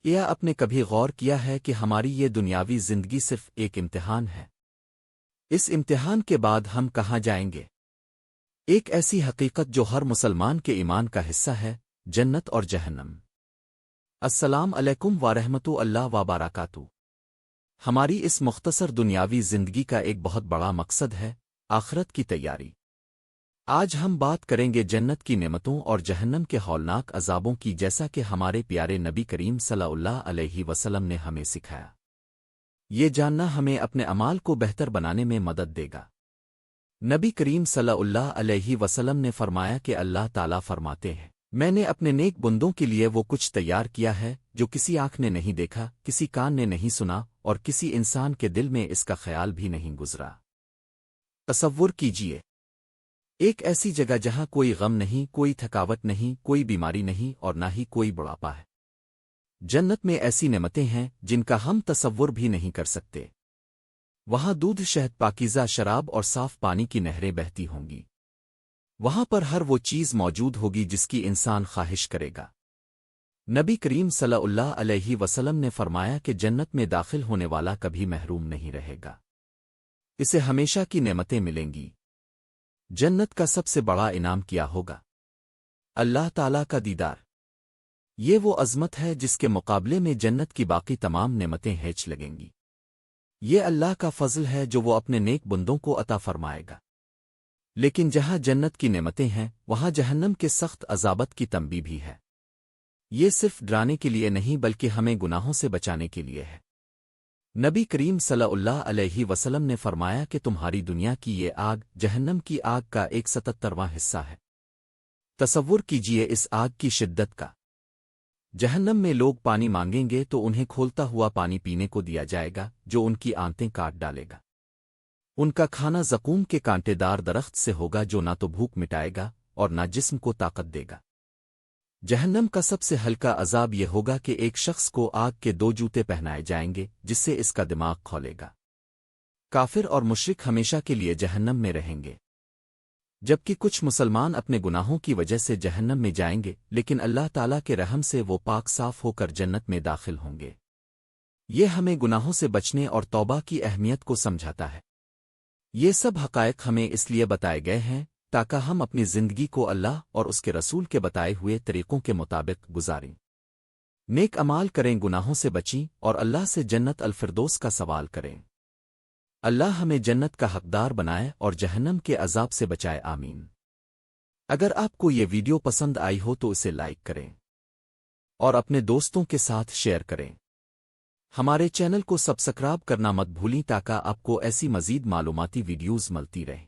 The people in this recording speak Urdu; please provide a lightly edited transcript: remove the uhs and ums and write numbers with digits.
یا آپ نے کبھی غور کیا ہے کہ ہماری یہ دنیاوی زندگی صرف ایک امتحان ہے؟ اس امتحان کے بعد ہم کہاں جائیں گے؟ ایک ایسی حقیقت جو ہر مسلمان کے ایمان کا حصہ ہے، جنت اور جہنم۔ السلام علیکم ورحمۃ اللہ وبرکاتہ۔ ہماری اس مختصر دنیاوی زندگی کا ایک بہت بڑا مقصد ہے آخرت کی تیاری۔ آج ہم بات کریں گے جنت کی نعمتوں اور جہنم کے ہولناک عذابوں کی، جیسا کہ ہمارے پیارے نبی کریم صلی اللہ علیہ وسلم نے ہمیں سکھایا۔ یہ جاننا ہمیں اپنے اعمال کو بہتر بنانے میں مدد دے گا۔ نبی کریم صلی اللہ علیہ وسلم نے فرمایا کہ اللہ تعالیٰ فرماتے ہیں، میں نے اپنے نیک بندوں کے لیے وہ کچھ تیار کیا ہے جو کسی آنکھ نے نہیں دیکھا، کسی کان نے نہیں سنا اور کسی انسان کے دل میں اس کا خیال بھی نہیں گزرا۔ تصور کیجئے ایک ایسی جگہ جہاں کوئی غم نہیں، کوئی تھکاوٹ نہیں، کوئی بیماری نہیں اور نہ ہی کوئی بڑھاپا ہے۔ جنت میں ایسی نعمتیں ہیں جن کا ہم تصور بھی نہیں کر سکتے۔ وہاں دودھ، شہد، پاکیزہ شراب اور صاف پانی کی نہریں بہتی ہوں گی۔ وہاں پر ہر وہ چیز موجود ہوگی جس کی انسان خواہش کرے گا۔ نبی کریم صلی اللہ علیہ وسلم نے فرمایا کہ جنت میں داخل ہونے والا کبھی محروم نہیں رہے گا، اسے ہمیشہ کی نعمتیں ملیں گی۔ جنت کا سب سے بڑا انعام کیا ہوگا؟ اللہ تعالیٰ کا دیدار۔ یہ وہ عظمت ہے جس کے مقابلے میں جنت کی باقی تمام نعمتیں ہیچ لگیں گی۔ یہ اللہ کا فضل ہے جو وہ اپنے نیک بندوں کو عطا فرمائے گا۔ لیکن جہاں جنت کی نعمتیں ہیں، وہاں جہنم کے سخت عذابت کی تنبیہ بھی ہے۔ یہ صرف ڈرانے کے لیے نہیں بلکہ ہمیں گناہوں سے بچانے کے لیے ہے۔ نبی کریم صلی اللہ علیہ وسلم نے فرمایا کہ تمہاری دنیا کی یہ آگ جہنم کی آگ کا 77واں حصہ ہے۔ تصور کیجئے اس آگ کی شدت کا۔ جہنم میں لوگ پانی مانگیں گے تو انہیں کھولتا ہوا پانی پینے کو دیا جائے گا جو ان کی آنتیں کاٹ ڈالے گا۔ ان کا کھانا زقوم کے کانٹے دار درخت سے ہوگا جو نہ تو بھوک مٹائے گا اور نہ جسم کو طاقت دے گا۔ جہنم کا سب سے ہلکا عذاب یہ ہوگا کہ ایک شخص کو آگ کے 2 جوتے پہنائے جائیں گے جس سے اس کا دماغ کھولے گا۔ کافر اور مشرک ہمیشہ کے لیے جہنم میں رہیں گے، جبکہ کچھ مسلمان اپنے گناہوں کی وجہ سے جہنم میں جائیں گے، لیکن اللہ تعالیٰ کے رحم سے وہ پاک صاف ہو کر جنت میں داخل ہوں گے۔ یہ ہمیں گناہوں سے بچنے اور توبہ کی اہمیت کو سمجھاتا ہے۔ یہ سب حقائق ہمیں اس لیے بتائے گئے ہیں تاکہ ہم اپنی زندگی کو اللہ اور اس کے رسول کے بتائے ہوئے طریقوں کے مطابق گزاریں، نیک اعمال کریں، گناہوں سے بچیں اور اللہ سے جنت الفردوس کا سوال کریں۔ اللہ ہمیں جنت کا حقدار بنائے اور جہنم کے عذاب سے بچائے، آمین۔ اگر آپ کو یہ ویڈیو پسند آئی ہو تو اسے لائک کریں اور اپنے دوستوں کے ساتھ شیئر کریں۔ ہمارے چینل کو سبسکرائب کرنا مت بھولیں تاکہ آپ کو ایسی مزید معلوماتی ویڈیوز ملتی رہیں۔